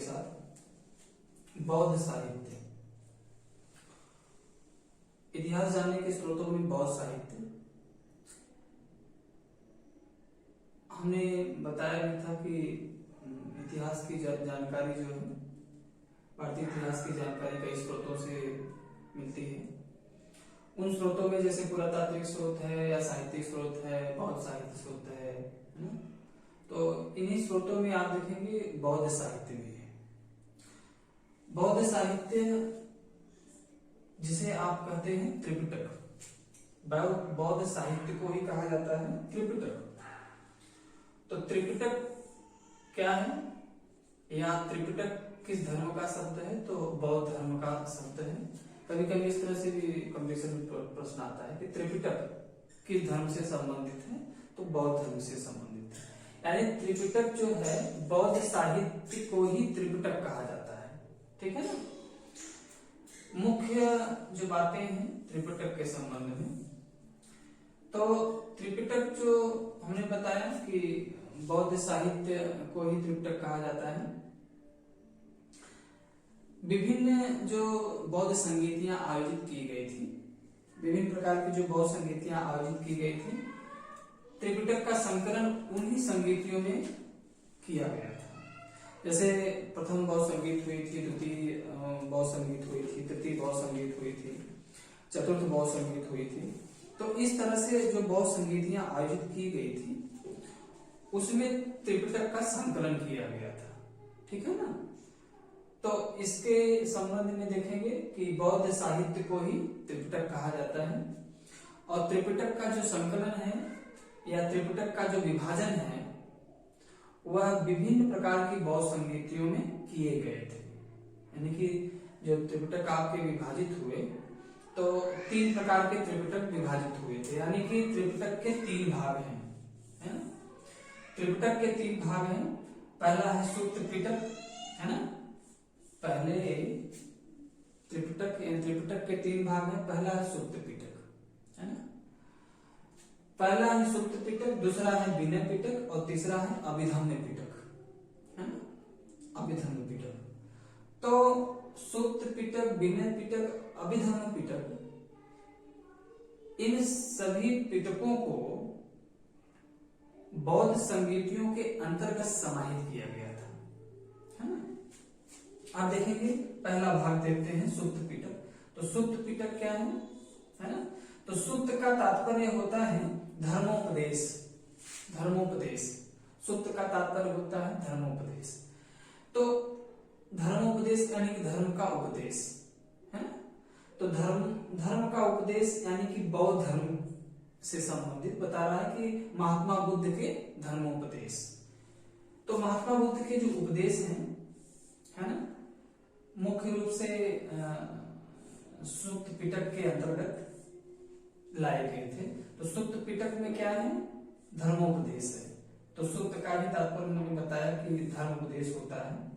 साथ बौद्ध साहित्य। इतिहास जानने के स्रोतों में बौद्ध साहित्य। हमने बताया भी था कि इतिहास की जानकारी जो है, भारतीय इतिहास की जानकारी कई स्रोतों से मिलती है। उन स्रोतों में जैसे पुरातात्विक स्रोत है या साहित्यिक स्रोत है, बौद्ध साहित्य स्रोत है ना। तो इन्हीं स्रोतों में आप देखेंगे बौद्ध साहित्य भी है। बौद्ध साहित्य जिसे आप कहते हैं त्रिपिटक, बौद्ध साहित्य को ही कहा जाता है त्रिपिटक। तो त्रिपिटक क्या है, या त्रिपिटक किस धर्म का शब्द है, तो बौद्ध धर्म का शब्द है। कभी कभी इस तरह से भी कॉम्पिटिशन में प्रश्न आता है कि त्रिपिटक किस धर्म से संबंधित है, तो बौद्ध धर्म से संबंधित है। यानी त्रिपिटक जो है बौद्ध साहित्य को ही त्रिपिटक कहा जाता है, ठीक है ना। मुख्य जो बातें हैं त्रिपिटक के संबंध में, तो त्रिपिटक जो हमने बताया कि बौद्ध साहित्य को ही त्रिपिटक कहा जाता है। विभिन्न जो बौद्ध संगीतियां आयोजित की गई थी, विभिन्न प्रकार की जो बौद्ध संगीतियां आयोजित की गई थी, त्रिपिटक का संकलन उन्हीं संगीतियों में किया गया था। जैसे प्रथम बौद्ध संगीत हुई थी, द्वितीय बौद्ध संगीत हुई थी, तृतीय बौद्ध संगीत हुई थी, चतुर्थ बौद्ध संगीत हुई थी। तो इस तरह से जो बौद्ध संगीतियां आयोजित की गई थी उसमें त्रिपिटक का संकलन किया गया था, ठीक है ना। तो इसके संबंध में देखेंगे कि बौद्ध साहित्य को ही त्रिपिटक कहा जाता है। और त्रिपिटक का जो संकलन है या त्रिपिटक का जो विभाजन है वह विभिन्न प्रकार की बौद्ध संगीतियों में किए गए थे। यानी कि जो त्रिपिटक आपके विभाजित हुए तो 3 प्रकार के त्रिपिटक विभाजित हुए थे। यानी कि त्रिपिटक के 3 भाग हैं, है ना। त्रिपिटक के 3 भाग हैं। पहला है सूक्त पिटक, है ना। पहले त्रिपिटक के 3 भाग हैं। पहला है सूक्त पिटक, है ना। पहला है सूक्त पिटक, दूसरा है विनय पिटक और तीसरा है अभिधम्य पिटक, है ना। अभिधम्य पिटक। तो सूक्त पिटक, विनय पिटक, अभिधम्य पिटक, इन सभी पिटकों को बौद्ध संगीतियों के अंतर्गत समाहित किया गया था, है ना। आप देखेंगे पहला भाग देखते हैं सूक्त पिटक। तो सूक्त पिटक क्या है ना। तो सूक्त का तात्पर्य होता है धर्मोपदेश। धर्मोपदेश, सूक्त का तात्पर्य होता है धर्मोपदेश। तो धर्मोपदेश यानी कि धर्म का उपदेश, है ना। तो धर्म का उपदेश यानी कि बौद्ध धर्म से संबंधित बता रहा है कि महात्मा बुद्ध के धर्मोपदेश। तो महात्मा बुद्ध के जो उपदेश हैं, है ना, मुख्य रूप से सूक्त पिटक के अंतर्गत लाए गए थे। तो सूक्त पिटक में क्या है, धर्मोपदेश है। तो सूक्त का भी तात्पर्य उन्होंने बताया कि धर्मोपदेश होता है।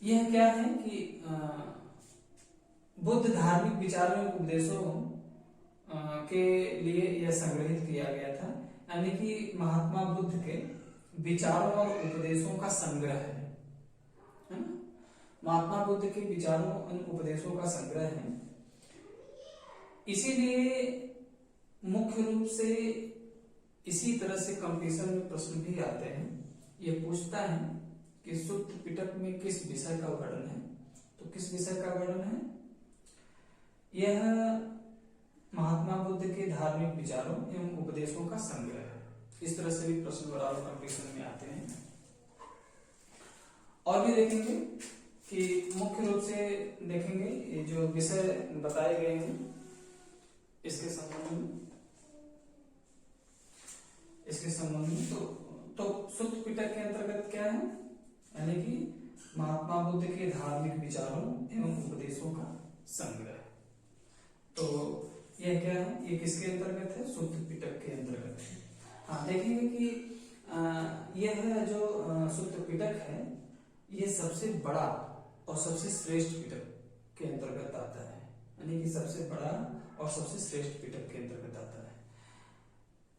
यह क्या है कि बुद्ध धार्मिक विचारों उपदेशों के लिए यह संग्रहित किया गया था। यानी कि महात्मा बुद्ध के विचारों और उपदेशों का संग्रह है ना। महात्मा बुद्ध के विचारों और उपदेशों का संग्रह है। इसीलिए मुख्य रूप से इसी तरह से कंपटीशन में प्रश्न भी आते हैं। ये पूछता है कि सूक्त पिटक में किस विषय का वर्णन है। तो किस विषय का वर्णन है, यह महात्मा बुद्ध के धार्मिक विचारों एवं उपदेशों का संग्रह है। इस तरह से भी प्रश्न बराबर कंपटीशन में आते हैं। और भी देखेंगे कि मुख्य रूप से देखेंगे ये जो विषय बताए गए हैं इसके संबंध में तो सूक्त पिटक के अंतर्गत क्या है, यानी कि महात्मा बुद्ध के धार्मिक विचारों एवं उपदेशों का संग्रह। तो यह क्या है, ये किसके अंतर्गत है, सूक्त पिटक के अंतर्गत है। हाँ, देखेंगे कि यह जो सूक्त पिटक है ये सबसे बड़ा और सबसे श्रेष्ठ पिटक के अंतर्गत आता है। यानी कि सबसे बड़ा और सबसे श्रेष्ठ पिटक के अंतर्गत आता है।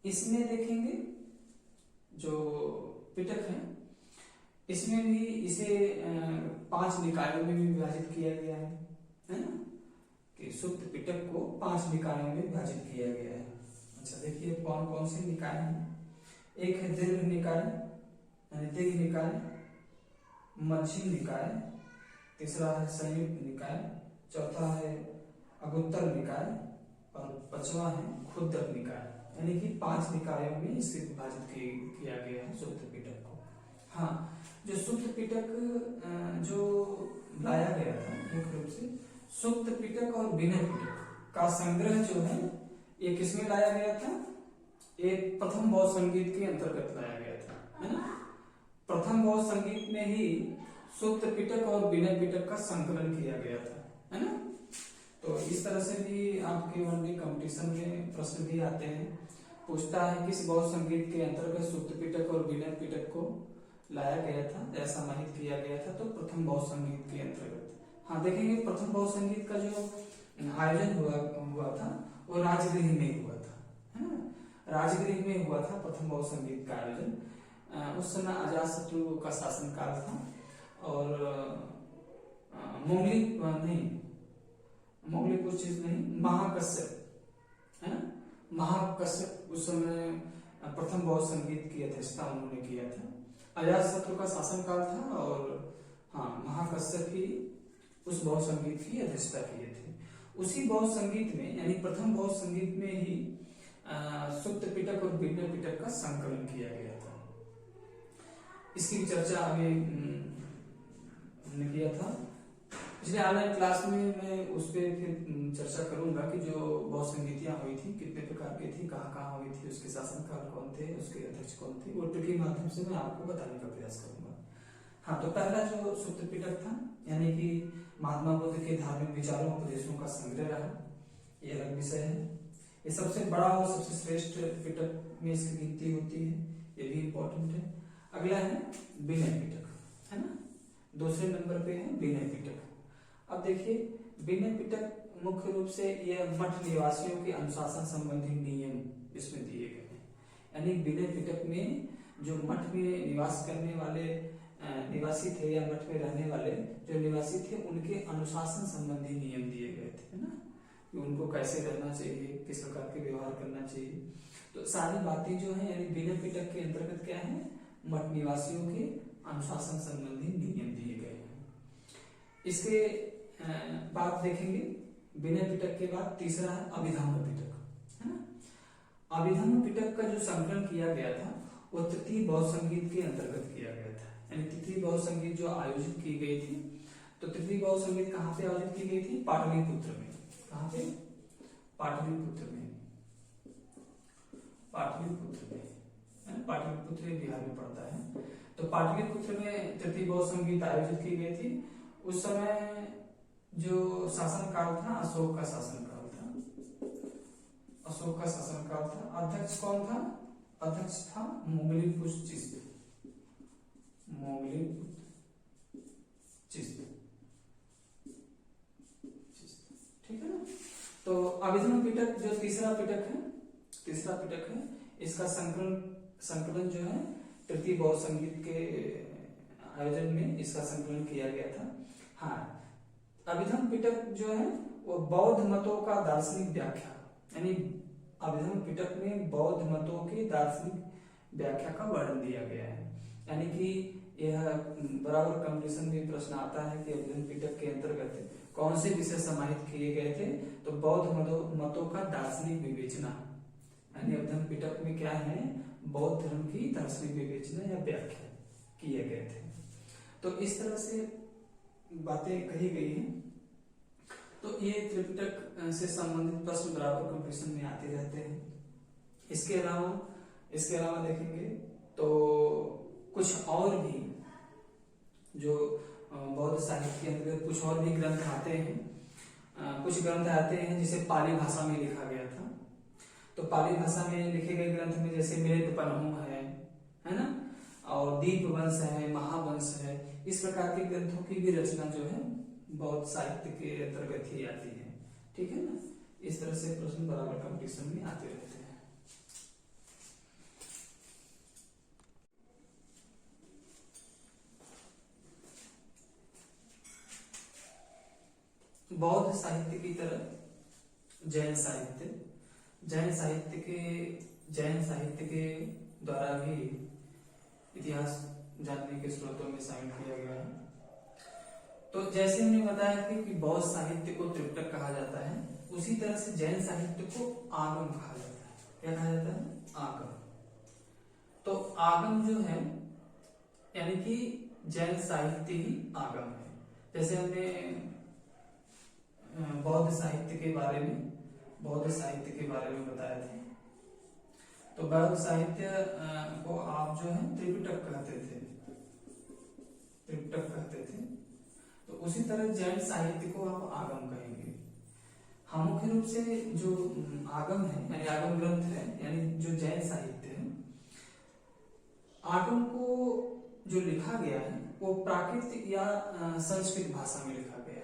इसमें देखेंगे जो पिटक है इसमें भी इसे 5 निकायों में भी विभाजित किया गया है ना, कि सुप्त पिटक को 5 निकायों में विभाजित किया गया है। अच्छा देखिए कौन कौन से निकाय हैं। एक है दीर्घ निकाय यानी दीर्घ निकाय, मध्यम निकाय, तीसरा है संयुक्त निकाय, चौथा है अगुत्तर निकाय और पांचवा है क्षुद्र निकाय, यानी कि 5 निकायों में इसे विभाजित किया गया है सुप्त पिटक को। हाँ, जो सुप्त पिटक जो लाया गया था मुख्य रूप से सुप्त पिटक और विनय पिटक का संग्रह जो है ये किसमें लाया गया था, एक प्रथम बौद्ध संगीत के अंतर्गत लाया गया था, है ना। प्रथम बौद्ध संगीत में ही सुप्त पिटक और विनय पिटक का संकलन किया गया था, है ना। तो इस तरह से भी आपके वनडे कंपटीशन में प्रश्न भी आते हैं, पूछता है किस बौद्ध संगीत के अंतर्गत सुप्त पिटक और विनय पिटक को लाया गया था या समाहित किया गया था, तो प्रथम बौद्ध संगीत के अंतर्गत। हाँ देखेंगे प्रथम बौद्ध संगीत का जो आयोजन हुआ था वो राजगृह में हुआ था, है ना। राजगृह में हुआ था प्रथम बौद्ध संगीत का आयोजन। उस समय अजातशत्रु का शासनकाल था और मोगली कुछ चीज नहीं, महाकश्यप, है ना, महाकश्यप उस समय प्रथम बौद्ध संगीत की अध्यक्षता उन्होंने किया था। अजातशत्रु का शासनकाल था और हाँ महाकश्यप ही उस बौद्ध संगीत की अध्यक्षता किए थे। उसी बौद्ध संगीत में यानी प्रथम बौद्ध संगीत में ही सुप्त पिटक और विनय पिटक का संकलन किया गया था। इसकी भी चर्चा अभी हमने किया था पिछले ऑनलाइन क्लास में, मैं उस पर फिर चर्चा करूंगा कि जो बौद्ध संगीतियां हुई थी कितने प्रकार की थी, कहाँ कहाँ हुई थी, उसके शासनकाल कौन थे, उसके अध्यक्ष कौन थे, वो ट्रिक के माध्यम से मैं आपको बताने का प्रयास करूंगा। हाँ, तो पहला जो सुप्त पिटक था यानी कि महात्मा बुद्ध के धार्मिक विचारों उपदेशों का संग्रह रहा, ये अलग विषय है। ये सबसे बड़ा और सबसे श्रेष्ठ पिटक में इसकी गिनती होती है, ये भी इम्पोर्टेंट है। अगला है विनय पिटक, है ना, दूसरे नंबर पे है विनय पिटक। अब देखिए विनय पिटक मुख्य रूप से यह मठ निवासियों के अनुशासन संबंधी नियम इसमें दिए गए हैं, यानी विनय पिटक में जो मठ में निवास करने वाले निवासी थे या मठ में रहने वाले जो निवासी थे उनके अनुशासन संबंधी नियम दिए गए थे, है ना, कि उनको कैसे रहना चाहिए, किस प्रकार के व्यवहार करना चाहिए। तो सारी बातें जो है यानी विनय पिटक के अंतर्गत क्या है, मठ निवासियों के अनुशासन संबंधी नियम दिए गए हैं। इसके बाद देखेंगे विनय पिटक के बाद तीसरा है अभिधम्म पिटक, है ना। अभिधम्म पिटक का जो संकलन किया गया था वो तृतीय बौद्ध संगीत के अंतर्गत किया गया था, यानी तृतीय बौद्ध संगीत जो आयोजित की गई थी, तो तृतीय बौद्ध संगीत कहाँ पे आयोजित की गई थी, पाटलिपुत्र में। कहाँ पे, पाटलिपुत्र में, पाटलिपुत्र में, पाटलिपुत्र बिहार में पड़ता है। तो पाटलिपुत्र में तृतीय बौद्ध संगीत आयोजित की गई थी। उस समय जो शासनकाल था अशोक का शासनकाल था, अशोक का शासनकाल था। अध्यक्ष कौन था, अध्यक्ष था मोगलीपुत्र चिश्ती, मोगलीपुत्र चिश्ती, ठीक है ना। तो अभिधम्म पिटक जो तीसरा पिटक है, इसका संकलन जो है तृतीय बौद्ध संगीत के आयोजन में इसका संकलन किया गया था। हाँ, अभिधम्म पिटक जो है वो बौद्ध मतों का दार्शनिक व्याख्या, यानी अभिधम्म पिटक में बौद्ध मतों की दार्शनिक व्याख्या का वर्णन दिया गया है, यानी कि यह बराबर कंपटीशन में प्रश्न आता है कि अभिधम्म पिटक के अंतर्गत कौन से विषय समाहित किए गए थे, तो बौद्ध मतों का दार्शनिक विवेचना, यानी अभिधम्म पिटक में क्या है, बौद्ध धर्म की दार्शनिक विवेचना या व्याख्या किए गए थे। तो इस तरह से बातें कही गई हैं। तो ये त्रिपिटक से संबंधित प्रश्न बराबर कंपटीशन में आते रहते हैं। इसके अलावा देखेंगे तो कुछ और भी जो बौद्ध साहित्य के अंतर्गत कुछ और भी ग्रंथ आते हैं। कुछ ग्रंथ आते हैं जिसे पाली भाषा में लिखा गया था। तो पाली भाषा में लिखे गए ग्रंथ में जैसे मृतपन्हु है ना, और दीपवंश है, महावंश है, इस प्रकार के ग्रंथों की भी रचना जो है बौद्ध साहित्य के अंतर्गत ही आती है, ठीक है ना। इस तरह से प्रश्न बराबर कंपटीशन में आते रहते हैं। बौद्ध साहित्य की तरह जैन साहित्य के द्वारा भी इतिहास जानने के स्रोतों में शामिल किया गया है। तो जैसे हमने बताया कि बौद्ध साहित्य को त्रिपिटक कहा जाता है, उसी तरह से जैन साहित्य को आगम कहा जाता है। क्या कहा जाता है? आगम। तो आगम जो है यानी कि जैन साहित्य ही आगम है। जैसे हमने बौद्ध साहित्य के बारे में बताया था। तो बौद्ध साहित्य को आप जो है त्रिपिटक कहते थे। तो उसी तरह जैन साहित्य को आप आगम कहेंगे। हम मुख्य रूप से जो आगम है यानी आगम ग्रंथ है यानी जो जैन साहित्य है, आगम को जो लिखा गया है वो प्राकृत या संस्कृत भाषा में लिखा गया है।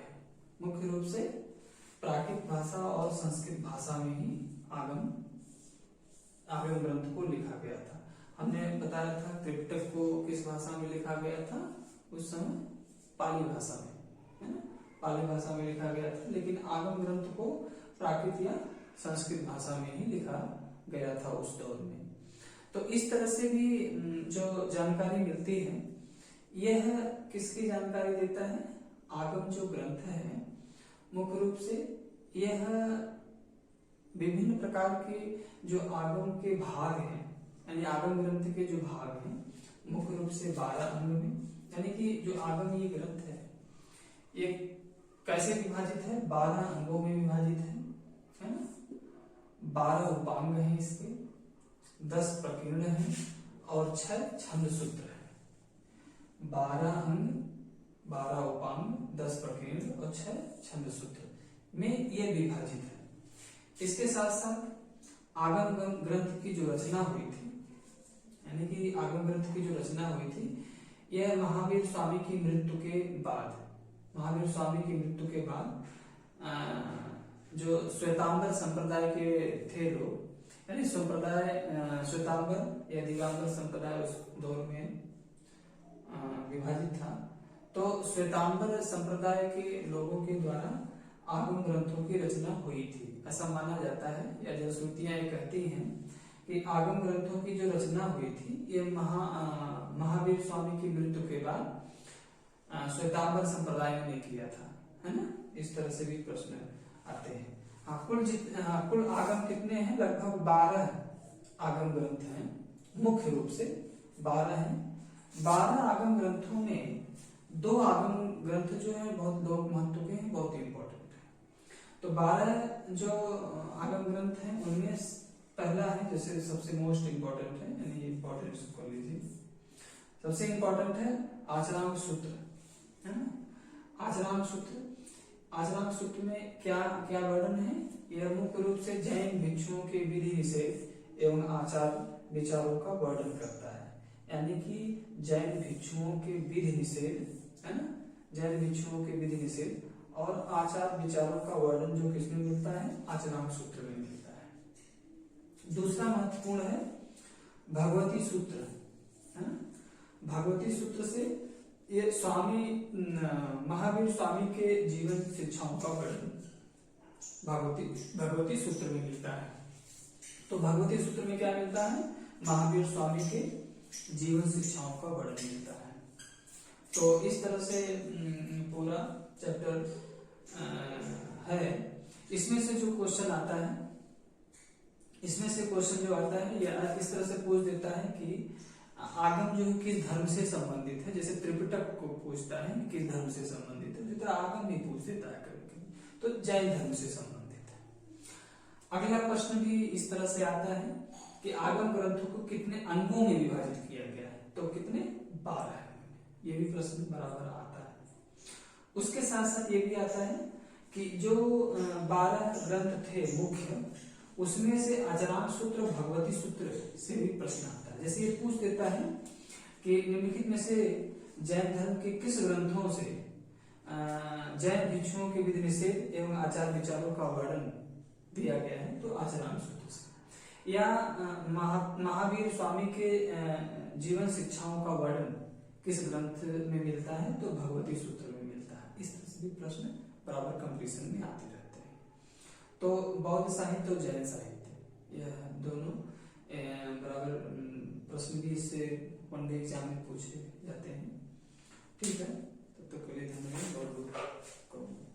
मुख्य रूप से प्राकृत भाषा और संस्कृत भाषा में ही आगम ग्रंथ को लिखा गया था। हमने बताया था त्रिपिटक को किस भाषा में लिखा गया था? उस समय पाली भाषा में, है ना, पाली भाषा में लिखा गया था। लेकिन आगम ग्रंथ को प्राकृत या संस्कृत भाषा में ही लिखा गया था उस दौर में। तो इस तरह से भी जो जानकारी मिलती है, यह किसकी जानकारी देता है? आगम जो ग्रंथ है मुख्य रूप से यह विभिन्न प्रकार के जो आगम के भाग हैं यानी आगम ग्रंथ के जो भाग हैं मुख्य रूप से 12 अंग में, यानी कि जो आगम ये ग्रंथ है ये कैसे विभाजित है? 12 अंगों में विभाजित है ना। 12 उपांग हैं इसके, 10 प्रकीर्ण हैं और 6 छंद सूत्र हैं। 12 अंग, 12 उपांग, 10 प्रकीर्ण और 6 छंद सूत्र में ये विभाजित है। इसके साथ साथ आगम ग्रंथ की जो रचना हुई थी यानी कि आगम ग्रंथ की जो रचना हुई थी यह महावीर स्वामी की मृत्यु के बाद जो श्वेतांबर संप्रदाय के थे लोग यानी श्वेतांबर या दिगंबर संप्रदाय उस दौर में विभाजित था। तो श्वेतांबर संप्रदाय के लोगों के द्वारा आगम ग्रंथों की रचना हुई थी, ऐसा माना जाता है या जो श्रुतियां ये कहती हैं कि आगम ग्रंथों की जो रचना हुई थी ये महावीर स्वामी की मृत्यु के बाद श्वेतांबर संप्रदाय ने किया था, है ना। इस तरह से भी प्रश्न आते हैं। कुल आगम कितने हैं? लगभग 12 आगम ग्रंथ हैं, मुख्य रूप से 12 हैं। 12 आगम ग्रंथों में 2 आगम ग्रंथ जो है बहुत लोक महत्व के हैं, बहुत इंपॉर्टेंट है। तो 12 जो आगम ग्रंथ हैं उनमें पहला है, जैसे सबसे मोस्ट इंपॉर्टेंट है यानी इंपॉर्टेंट को लीजिए, सबसे इंपॉर्टेंट है आचरांक सूत्र, है ना। आचरांक सूत्र में क्या क्या वर्णन है? यह मुख्य रूप से जैन भिक्षुओं के विधि निषेध एवं आचार विचारों का वर्णन करता है। यानी कि जैन भिक्षुओं के विधि निषेध, है ना, जैन भिक्षुओं के विधि निषेध और आचार विचारों का वर्णन जो किसमें मिलता है? आचरांक सूत्र में मिलता है। दूसरा महत्वपूर्ण है भगवती सूत्र, है ना। भगवती सूत्र से ये महावीर स्वामी के जीवन शिक्षाओं का वर्णन भगवती सूत्र में मिलता है। तो भगवती सूत्र में क्या मिलता है? महावीर स्वामी के जीवन शिक्षाओं का वर्णन मिलता है। तो इस तरह से पूरा चैप्टर है। इसमें से जो क्वेश्चन आता है, इसमें से क्वेश्चन जो आता है या इस तरह से पूछ देता है कि आगम जो किस धर्म से संबंधित है। जैसे त्रिपिटक को पूछता है किस धर्म से संबंधित है, जितना आगम नहीं पूछ देता है कभी, तो जैन धर्म से संबंधित है। अगला प्रश्न भी इस तरह से आता है कि आगम ग्रंथों को कितने अंगों में विभाजित किया गया है? तो कितने? 12 है। ये भी प्रश्न बराबर आता है। उसके साथ साथ ये भी आता है कि जो 12 ग्रंथ थे मुख्य, उसमें से आचरांक सूत्र और भगवती सूत्र से भी प्रश्न आता है। जैसे ये पूछ देता है कि निम्नलिखित में से जैन धर्म के किस ग्रंथों से जैन भिक्षुओं के विधि निषेध एवं आचार विचारों का वर्णन दिया गया है? तो आचरांक सूत्र से। या महावीर स्वामी के जीवन शिक्षाओं का वर्णन किस ग्रंथ में मिलता है? तो भगवती सूत्र में मिलता है। इस तरह से भी प्रश्न बराबर कंपटीशन में आते रहते हैं। तो बौद्ध साहित्य और जैन साहित्य यह दोनों बराबर प्रश्न भी इससे वनडे एग्जाम में पूछे जाते हैं। ठीक है, तब तक के लिए धन्यवाद। बहुत बहुत